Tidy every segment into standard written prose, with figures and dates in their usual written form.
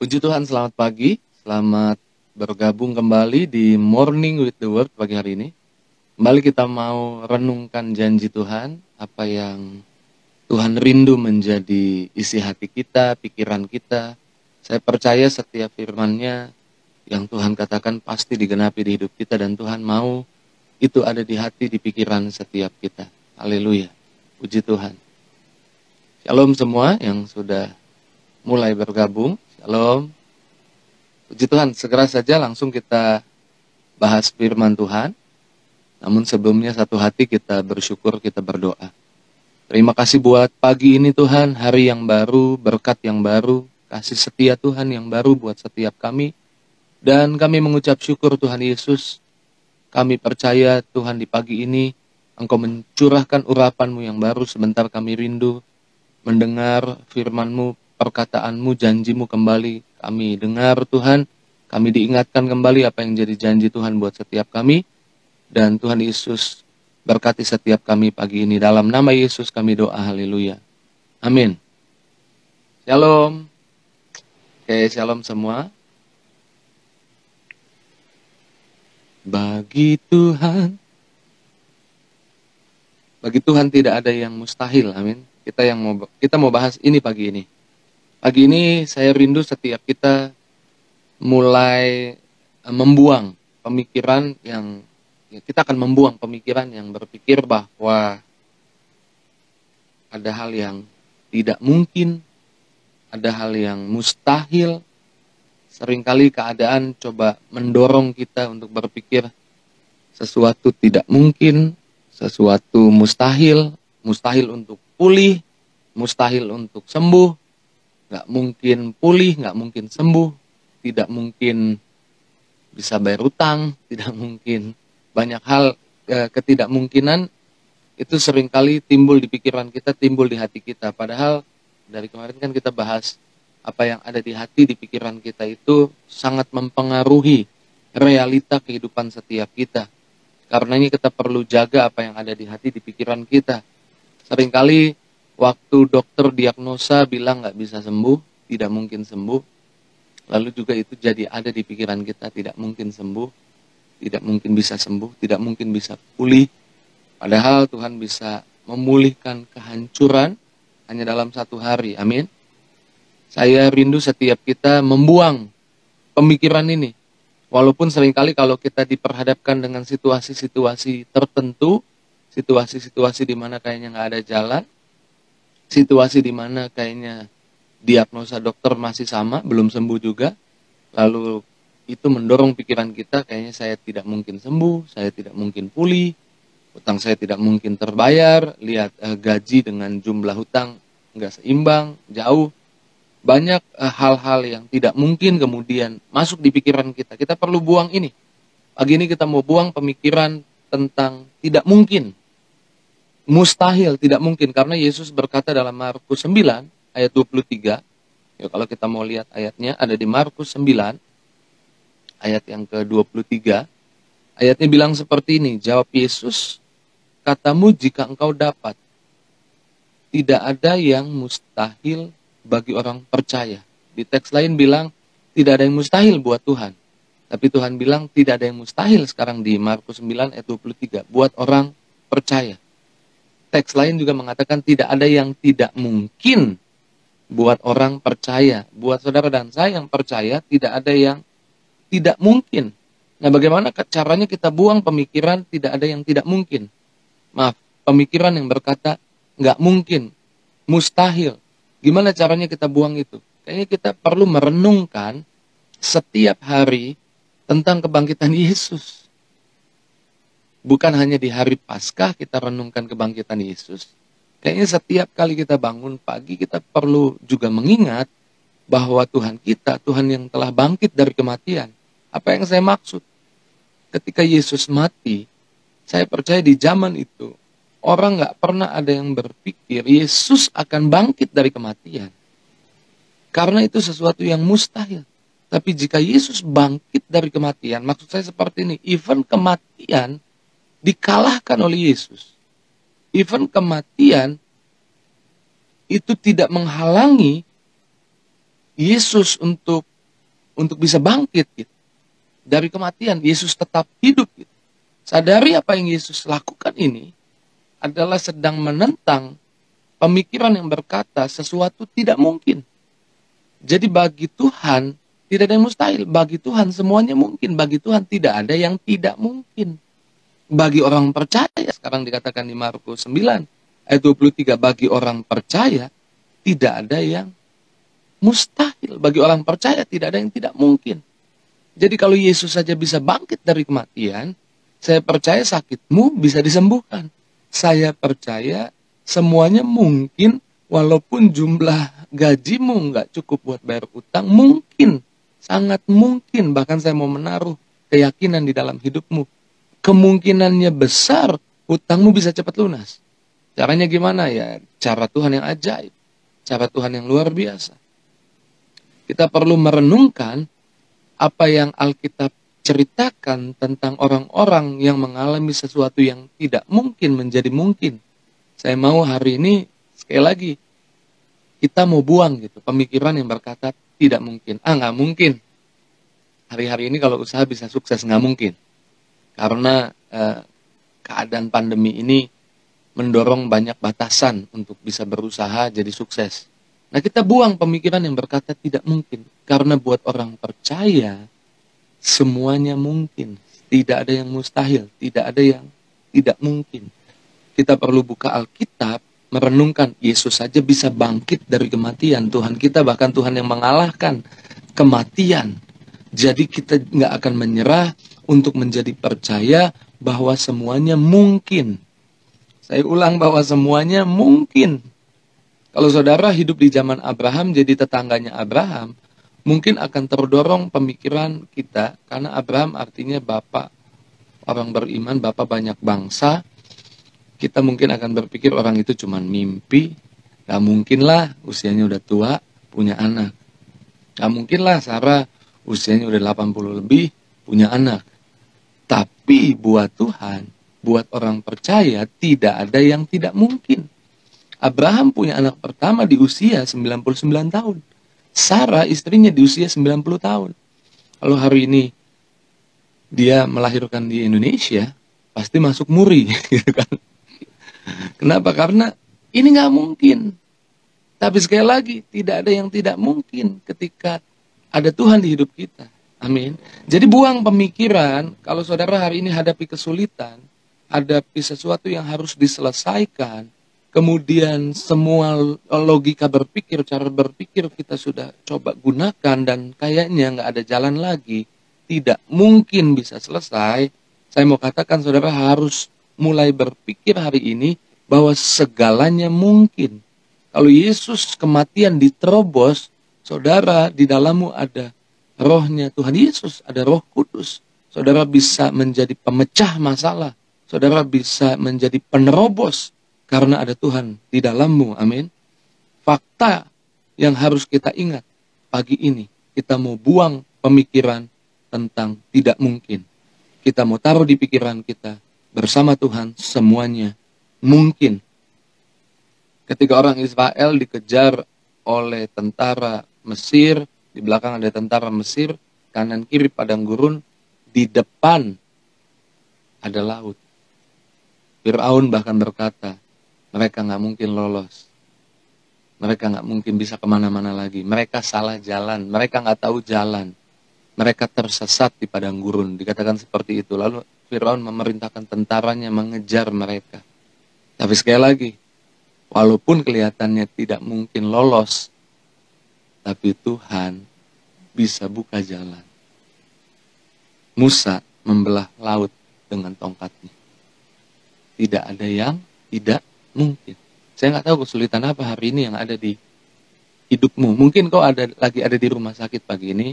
Puji Tuhan, selamat pagi. Selamat bergabung kembali di Morning with the Word pagi hari ini. Kembali kita mau renungkan janji Tuhan, apa yang Tuhan rindu menjadi isi hati kita, pikiran kita. Saya percaya setiap firman-Nya yang Tuhan katakan pasti digenapi di hidup kita, dan Tuhan mau itu ada di hati, di pikiran setiap kita. Haleluya. Puji Tuhan. Shalom semua yang sudah mulai bergabung. Shalom. Puji Tuhan, segera saja langsung kita bahas firman Tuhan. Namun sebelumnya satu hati kita bersyukur, kita berdoa. Terima kasih buat pagi ini Tuhan, hari yang baru, berkat yang baru, kasih setia Tuhan yang baru buat setiap kami. Dan kami mengucap syukur Tuhan Yesus. Kami percaya Tuhan di pagi ini Engkau mencurahkan urapan-Mu yang baru. Sebentar kami rindu mendengar firman-Mu, perkataan-Mu, janji-Mu kembali. Kami dengar Tuhan, kami diingatkan kembali apa yang jadi janji Tuhan buat setiap kami. Dan Tuhan Yesus berkati setiap kami pagi ini. Dalam nama Yesus kami doa, haleluya. Amin. Shalom. Oke, shalom semua. Bagi Tuhan tidak ada yang mustahil, amin. Kita mau bahas ini pagi ini. Pagi ini saya rindu setiap kita mulai membuang pemikiran yang kita akan membuang pemikiran yang berpikir bahwa ada hal yang tidak mungkin, ada hal yang mustahil. Seringkali keadaan coba mendorong kita untuk berpikir sesuatu tidak mungkin, sesuatu mustahil, mustahil untuk pulih, mustahil untuk sembuh. Nggak mungkin pulih, nggak mungkin sembuh, tidak mungkin bisa bayar utang, tidak mungkin banyak hal. Ketidakmungkinan itu seringkali timbul di pikiran kita, timbul di hati kita. Padahal dari kemarin kan kita bahas apa yang ada di hati, di pikiran kita itu sangat mempengaruhi realita kehidupan setiap kita. Karenanya kita perlu jaga apa yang ada di hati, di pikiran kita. Seringkali waktu dokter diagnosa bilang nggak bisa sembuh, tidak mungkin sembuh, lalu juga itu jadi ada di pikiran kita, tidak mungkin sembuh, tidak mungkin bisa sembuh, tidak mungkin bisa pulih. Padahal Tuhan bisa memulihkan kehancuran hanya dalam satu hari, amin. Saya rindu setiap kita membuang pemikiran ini. Walaupun seringkali kalau kita diperhadapkan dengan situasi-situasi tertentu, situasi-situasi di mana kayaknya nggak ada jalan, situasi di mana kayaknya diagnosa dokter masih sama, belum sembuh juga, lalu itu mendorong pikiran kita, kayaknya saya tidak mungkin sembuh, saya tidak mungkin pulih, hutang saya tidak mungkin terbayar, lihat gaji dengan jumlah hutang nggak seimbang, jauh. Banyak hal-hal yang tidak mungkin kemudian masuk di pikiran kita. Kita perlu buang ini. Pagi ini kita mau buang pemikiran tentang tidak mungkin. Mustahil, tidak mungkin. Karena Yesus berkata dalam Markus 9 ayat 23. Ya, kalau kita mau lihat ayatnya ada di Markus 9 ayat yang ke-23. Ayatnya bilang seperti ini. Jawab Yesus, katamu jika engkau dapat. Tidak ada yang mustahil bagi orang percaya. Di teks lain bilang tidak ada yang mustahil buat Tuhan. Tapi Tuhan bilang tidak ada yang mustahil sekarang di Markus 9 ayat 23 buat orang percaya. Teks lain juga mengatakan tidak ada yang tidak mungkin buat orang percaya. Buat saudara dan saya yang percaya tidak ada yang tidak mungkin. Nah, bagaimana caranya kita buang pemikiran tidak ada yang tidak mungkin? Maaf, pemikiran yang berkata nggak mungkin, mustahil. Gimana caranya kita buang itu? Kayaknya kita perlu merenungkan setiap hari tentang kebangkitan Yesus. Bukan hanya di hari Paskah kita renungkan kebangkitan Yesus. Kayaknya setiap kali kita bangun pagi kita perlu juga mengingat bahwa Tuhan kita, Tuhan yang telah bangkit dari kematian. Apa yang saya maksud? Ketika Yesus mati, saya percaya di zaman itu orang nggak pernah ada yang berpikir Yesus akan bangkit dari kematian. Karena itu sesuatu yang mustahil. Tapi jika Yesus bangkit dari kematian, maksud saya seperti ini, even kematian dikalahkan oleh Yesus. Even kematian itu tidak menghalangi Yesus untuk untuk bisa bangkit gitu. Dari kematian, Yesus tetap hidup gitu. Sadari apa yang Yesus lakukan ini adalah sedang menentang pemikiran yang berkata sesuatu tidak mungkin. Jadi bagi Tuhan tidak ada yang mustahil. Bagi Tuhan semuanya mungkin. Bagi Tuhan tidak ada yang tidak mungkin. Bagi orang percaya, sekarang dikatakan di Markus 9 ayat 23, bagi orang percaya tidak ada yang mustahil. Bagi orang percaya tidak ada yang tidak mungkin. Jadi kalau Yesus saja bisa bangkit dari kematian, saya percaya sakitmu bisa disembuhkan. Saya percaya semuanya mungkin, walaupun jumlah gajimu nggak cukup buat bayar utang, mungkin, sangat mungkin. Bahkan saya mau menaruh keyakinan di dalam hidupmu. Kemungkinannya besar, utangmu bisa cepat lunas. Caranya gimana ya? Cara Tuhan yang ajaib. Cara Tuhan yang luar biasa. Kita perlu merenungkan apa yang Alkitab ceritakan tentang orang-orang yang mengalami sesuatu yang tidak mungkin menjadi mungkin. Saya mau hari ini, sekali lagi, kita mau buang gitu pemikiran yang berkata tidak mungkin. Nggak mungkin. Hari-hari ini kalau usaha bisa sukses, nggak mungkin. Karena keadaan pandemi ini mendorong banyak batasan untuk bisa berusaha jadi sukses. Nah, kita buang pemikiran yang berkata tidak mungkin. Karena buat orang percaya, semuanya mungkin. Tidak ada yang mustahil. Tidak ada yang tidak mungkin. Kita perlu buka Alkitab, merenungkan Yesus saja bisa bangkit dari kematian. Tuhan kita bahkan Tuhan yang mengalahkan kematian. Jadi kita nggak akan menyerah untuk menjadi percaya bahwa semuanya mungkin. Saya ulang bahwa semuanya mungkin. Kalau saudara hidup di zaman Abraham, jadi tetangganya Abraham, mungkin akan terdorong pemikiran kita, karena Abraham artinya bapak orang beriman, bapak banyak bangsa. Kita mungkin akan berpikir orang itu cuma mimpi, gak mungkin lah usianya udah tua, punya anak. Gak mungkin lah Sarah usianya udah 80 lebih, punya anak. Tapi buat Tuhan, buat orang percaya, tidak ada yang tidak mungkin. Abraham punya anak pertama di usia 99 tahun. Sarah istrinya di usia 90 tahun. Kalau hari ini dia melahirkan di Indonesia, pasti masuk muri. Gitu kan. Kenapa? Karena ini nggak mungkin. Tapi sekali lagi, tidak ada yang tidak mungkin ketika ada Tuhan di hidup kita. Amin. Jadi buang pemikiran, kalau saudara hari ini hadapi kesulitan, hadapi sesuatu yang harus diselesaikan, kemudian semua logika berpikir, cara berpikir kita sudah coba gunakan dan kayaknya nggak ada jalan lagi, tidak mungkin bisa selesai. Saya mau katakan saudara harus mulai berpikir hari ini bahwa segalanya mungkin. Kalau Yesus kematian diterobos, saudara di dalammu ada rohnya Tuhan Yesus, ada Roh Kudus. Saudara bisa menjadi pemecah masalah. Saudara bisa menjadi penerobos. Karena ada Tuhan di dalammu, amin. Fakta yang harus kita ingat pagi ini, kita mau buang pemikiran tentang tidak mungkin. Kita mau taruh di pikiran kita, bersama Tuhan semuanya mungkin. Ketika orang Israel dikejar oleh tentara Mesir, di belakang ada tentara Mesir, kanan kiri padang gurun, di depan ada laut. Firaun bahkan berkata, mereka nggak mungkin lolos. Mereka nggak mungkin bisa kemana-mana lagi. Mereka salah jalan. Mereka nggak tahu jalan. Mereka tersesat di padang gurun. Dikatakan seperti itu. Lalu Firaun memerintahkan tentaranya mengejar mereka. Tapi sekali lagi, walaupun kelihatannya tidak mungkin lolos, tapi Tuhan bisa buka jalan. Musa membelah laut dengan tongkatnya. Tidak ada yang tidak mungkin. Saya nggak tahu kesulitan apa hari ini yang ada di hidupmu. Mungkin kau lagi ada di rumah sakit pagi ini,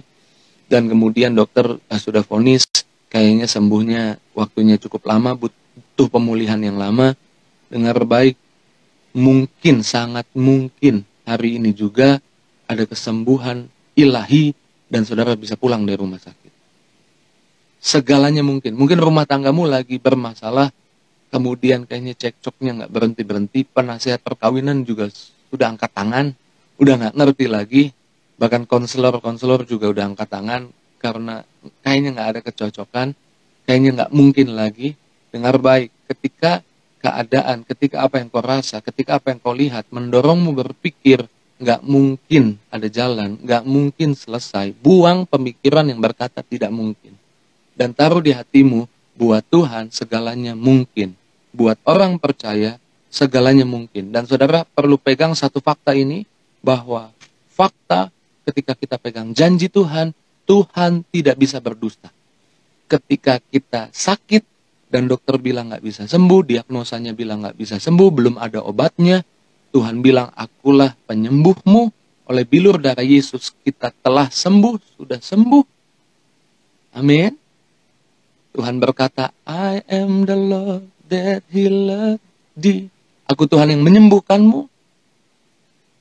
dan kemudian dokter sudah vonis, kayaknya sembuhnya waktunya cukup lama, butuh pemulihan yang lama. Dengar baik, mungkin, sangat mungkin hari ini juga ada kesembuhan ilahi dan saudara bisa pulang dari rumah sakit. Segalanya mungkin. Mungkin rumah tanggamu lagi bermasalah, kemudian kayaknya cekcoknya nggak berhenti-berhenti, penasihat perkawinan juga sudah angkat tangan, udah nggak ngerti lagi. Bahkan konselor juga udah angkat tangan karena kayaknya nggak ada kecocokan, kayaknya nggak mungkin lagi. Dengar baik, ketika keadaan, ketika apa yang kau rasa, ketika apa yang kau lihat mendorongmu berpikir nggak mungkin ada jalan, nggak mungkin selesai, buang pemikiran yang berkata tidak mungkin. Dan taruh di hatimu, buat Tuhan segalanya mungkin. Buat orang percaya segalanya mungkin. Dan saudara perlu pegang satu fakta ini, bahwa fakta ketika kita pegang janji Tuhan, Tuhan tidak bisa berdusta. Ketika kita sakit dan dokter bilang nggak bisa sembuh, diagnosanya bilang nggak bisa sembuh, belum ada obatnya, Tuhan bilang, akulah penyembuhmu, oleh bilur darah Yesus kita telah sembuh, sudah sembuh. Amin. Tuhan berkata, I am the Lord that healeth thee. Aku Tuhan yang menyembuhkanmu.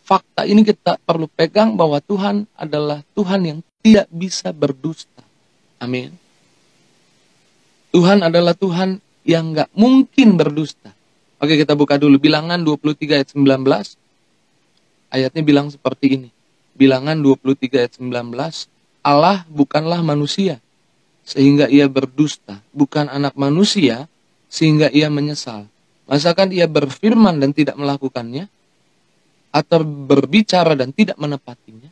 Fakta ini kita perlu pegang bahwa Tuhan adalah Tuhan yang tidak bisa berdusta. Amin. Tuhan adalah Tuhan yang gak mungkin berdusta. Oke, kita buka dulu Bilangan 23 ayat 19. Ayatnya bilang seperti ini. Bilangan 23 ayat 19. Allah bukanlah manusia sehingga ia berdusta, bukan anak manusia sehingga ia menyesal. Masakan ia berfirman dan tidak melakukannya, atau berbicara dan tidak menepatinya?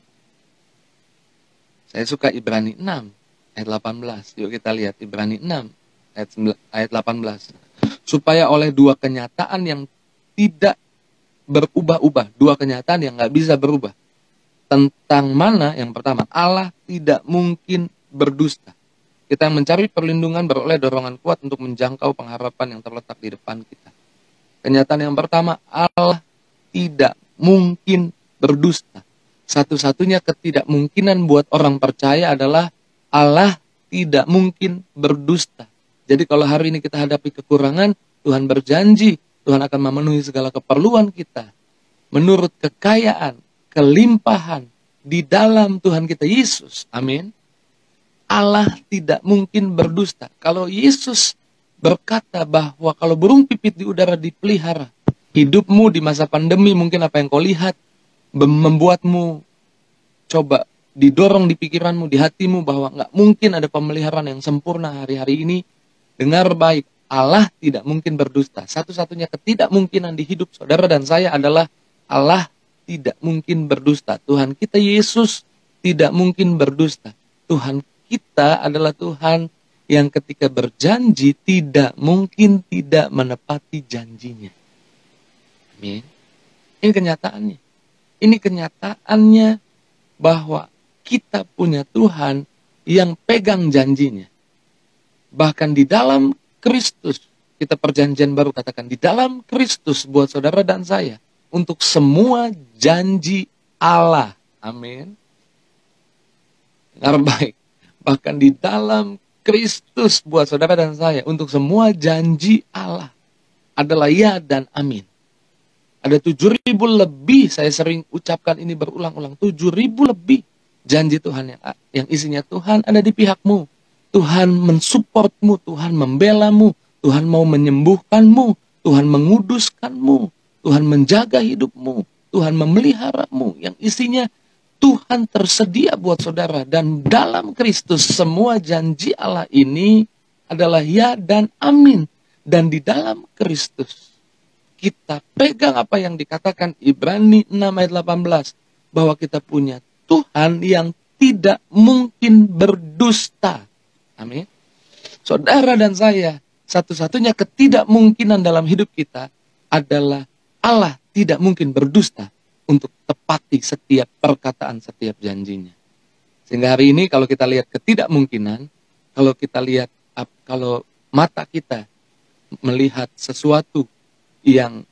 Saya suka Ibrani 6 ayat 18. Yuk kita lihat Ibrani 6 ayat 18. Supaya oleh dua kenyataan yang tidak berubah-ubah, dua kenyataan yang nggak bisa berubah. Tentang mana? Yang pertama, Allah tidak mungkin berdusta. Kita yang mencari perlindungan beroleh dorongan kuat untuk menjangkau pengharapan yang terletak di depan kita. Kenyataan yang pertama, Allah tidak mungkin berdusta. Satu-satunya ketidakmungkinan buat orang percaya adalah Allah tidak mungkin berdusta. Jadi kalau hari ini kita hadapi kekurangan, Tuhan berjanji, Tuhan akan memenuhi segala keperluan kita. Menurut kekayaan, kelimpahan di dalam Tuhan kita Yesus. Amin. Allah tidak mungkin berdusta. Kalau Yesus berkata bahwa kalau burung pipit di udara dipelihara, hidupmu di masa pandemi mungkin apa yang kau lihat membuatmu coba didorong di pikiranmu, di hatimu bahwa nggak mungkin ada pemeliharaan yang sempurna hari-hari ini. Dengar baik, Allah tidak mungkin berdusta. Satu-satunya ketidakmungkinan di hidup saudara dan saya adalah Allah tidak mungkin berdusta. Tuhan kita Yesus tidak mungkin berdusta. Tuhan kita adalah Tuhan yang ketika berjanji tidak mungkin tidak menepati janjinya. Amin. Ini kenyataannya. Ini kenyataannya bahwa kita punya Tuhan yang pegang janjinya. Bahkan di dalam Kristus, kita perjanjian baru katakan, di dalam Kristus buat saudara dan saya, untuk semua janji Allah. Amin. Dengar baik. Bahkan di dalam Kristus buat saudara dan saya, untuk semua janji Allah adalah ya dan amin. Ada 7.000 lebih, saya sering ucapkan ini berulang-ulang, 7.000 lebih janji Tuhan yang isinya Tuhan ada di pihakmu. Tuhan mensupportmu, Tuhan membelamu, Tuhan mau menyembuhkanmu, Tuhan menguduskanmu, Tuhan menjaga hidupmu, Tuhan memeliharamu, yang isinya Tuhan tersedia buat saudara. Dan dalam Kristus semua janji Allah ini adalah ya dan amin. Dan di dalam Kristus kita pegang apa yang dikatakan Ibrani 6 ayat 18. Bahwa kita punya Tuhan yang tidak mungkin berdusta. Amin. Saudara dan saya, satu-satunya ketidakmungkinan dalam hidup kita adalah Allah tidak mungkin berdusta untuk tepati setiap perkataan, setiap janjinya. Sehingga hari ini kalau kita lihat ketidakmungkinan, kalau kita lihat, kalau mata kita melihat sesuatu yang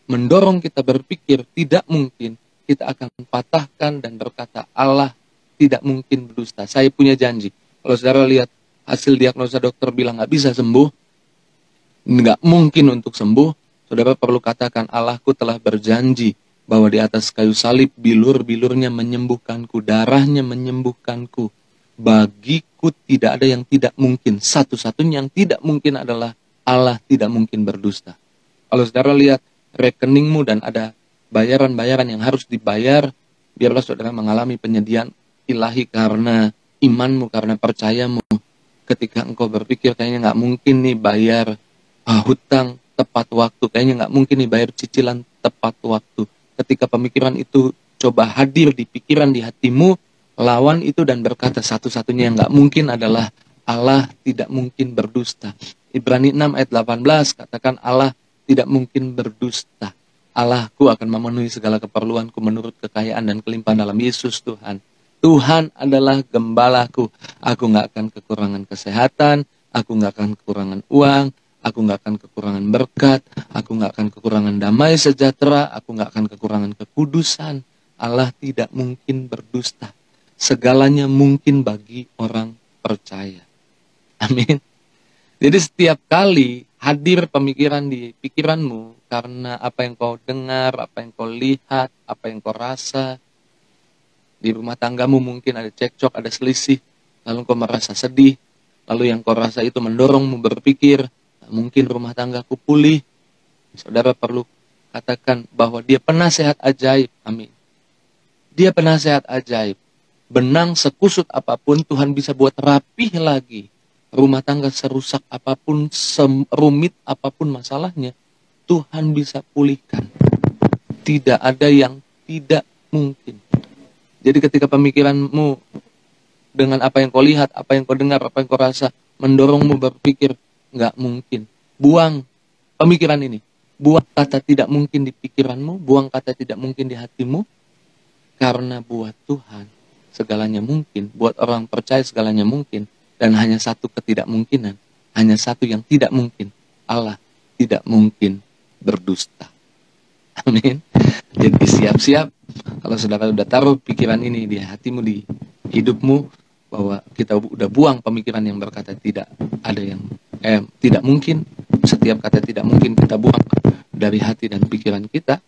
mendorong kita berpikir tidak mungkin, kita akan patahkan dan berkata Allah tidak mungkin berdusta. Saya punya janji. Kalau saudara lihat hasil diagnosa dokter bilang nggak bisa sembuh, nggak mungkin untuk sembuh, saudara perlu katakan Allahku telah berjanji bahwa di atas kayu salib bilur-bilurnya menyembuhkanku, darahnya menyembuhkanku. Bagiku tidak ada yang tidak mungkin. Satu-satunya yang tidak mungkin adalah Allah tidak mungkin berdusta. Kalau saudara lihat rekeningmu dan ada bayaran-bayaran yang harus dibayar, Biarlah saudara mengalami penyediaan ilahi karena imanmu, karena percayamu. Ketika engkau berpikir kayaknya nggak mungkin nih bayar hutang tepat waktu, kayaknya nggak mungkin nih bayar cicilan tepat waktu. Ketika pemikiran itu coba hadir di pikiran, di hatimu, lawan itu dan berkata satu-satunya yang nggak mungkin adalah Allah tidak mungkin berdusta. Ibrani 6 ayat 18 katakan Allah tidak mungkin berdusta. Allahku akan memenuhi segala keperluanku menurut kekayaan dan kelimpahan dalam Yesus Tuhan. Tuhan adalah gembalaku. Aku nggak akan kekurangan kesehatan, aku nggak akan kekurangan uang, aku nggak akan kekurangan berkat, aku nggak akan kekurangan damai sejahtera, aku nggak akan kekurangan kekudusan. Allah tidak mungkin berdusta. Segalanya mungkin bagi orang percaya. Amin. Jadi setiap kali hadir pemikiran di pikiranmu karena apa yang kau dengar, apa yang kau lihat, apa yang kau rasa, di rumah tanggamu mungkin ada cekcok, ada selisih, lalu kau merasa sedih, lalu yang kau rasa itu mendorongmu berpikir, mungkin rumah tanggaku pulih. Saudara perlu katakan bahwa dia penasehat ajaib. Amin. Dia penasehat ajaib. Benang sekusut apapun Tuhan bisa buat rapih lagi. Rumah tangga serusak apapun, serumit apapun masalahnya, Tuhan bisa pulihkan. Tidak ada yang tidak mungkin. Jadi ketika pemikiranmu dengan apa yang kau lihat, apa yang kau dengar, apa yang kau rasa, mendorongmu berpikir, nggak mungkin. Buang pemikiran ini. Buang kata tidak mungkin di pikiranmu, buang kata tidak mungkin di hatimu. Karena buat Tuhan segalanya mungkin, buat orang percaya segalanya mungkin. Dan hanya satu ketidakmungkinan, hanya satu yang tidak mungkin. Allah tidak mungkin berdusta. Amin. Jadi siap-siap kalau saudara udah taruh pikiran ini di hatimu, di hidupmu, bahwa kita udah buang pemikiran yang berkata tidak ada yang tidak mungkin. Setiap kata tidak mungkin kita buang dari hati dan pikiran kita.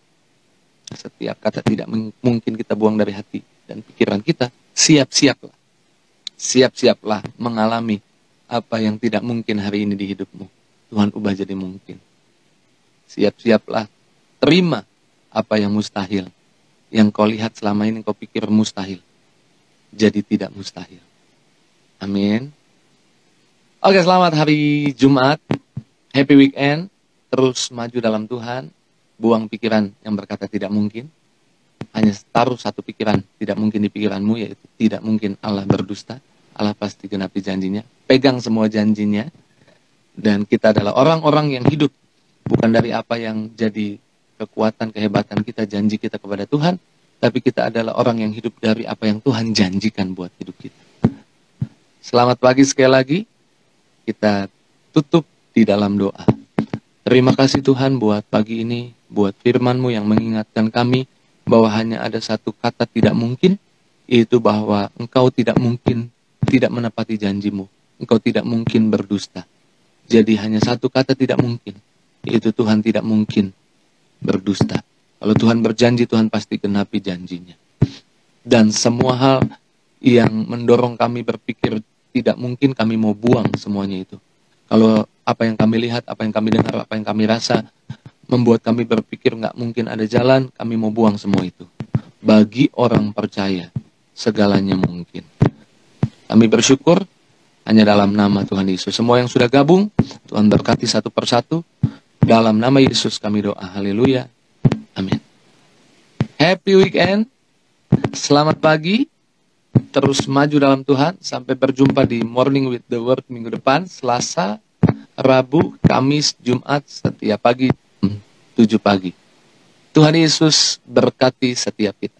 Setiap kata tidak mungkin kita buang dari hati dan pikiran kita. Siap-siaplah. Siap-siaplah mengalami apa yang tidak mungkin hari ini di hidupmu. Tuhan ubah jadi mungkin. Siap-siaplah terima apa yang mustahil. Yang kau lihat selama ini kau pikir mustahil. Jadi tidak mustahil. Amin. Oke, selamat hari Jumat. Happy weekend. Terus maju dalam Tuhan. Buang pikiran yang berkata tidak mungkin. Hanya taruh satu pikiran tidak mungkin di pikiranmu, yaitu tidak mungkin Allah berdusta. Allah pasti genapi janjinya. Pegang semua janjinya. Dan kita adalah orang-orang yang hidup bukan dari apa yang jadi kekuatan, kehebatan kita, janji kita kepada Tuhan. Tapi kita adalah orang yang hidup dari apa yang Tuhan janjikan buat hidup kita. Selamat pagi sekali lagi. Kita tutup di dalam doa. Terima kasih Tuhan buat pagi ini, buat firman-Mu yang mengingatkan kami bahwa hanya ada satu kata tidak mungkin, yaitu bahwa Engkau tidak mungkin tidak menepati janjimu. Engkau tidak mungkin berdusta. Jadi hanya satu kata tidak mungkin, yaitu Tuhan tidak mungkin berdusta. Kalau Tuhan berjanji, Tuhan pasti genapi janjinya. Dan semua hal yang mendorong kami berpikir tidak mungkin, kami mau buang semuanya itu. Kalau apa yang kami lihat, apa yang kami dengar, apa yang kami rasa membuat kami berpikir nggak mungkin ada jalan, kami mau buang semua itu. Bagi orang percaya, segalanya mungkin. Kami bersyukur hanya dalam nama Tuhan Yesus. Semua yang sudah gabung, Tuhan berkati satu persatu. Dalam nama Yesus kami doa. Haleluya. Amin. Happy weekend. Selamat pagi. Terus maju dalam Tuhan. Sampai berjumpa di Morning with the Word minggu depan. Selasa, Rabu, Kamis, Jumat. Setiap pagi 7 pagi. Tuhan Yesus berkati setiap kita.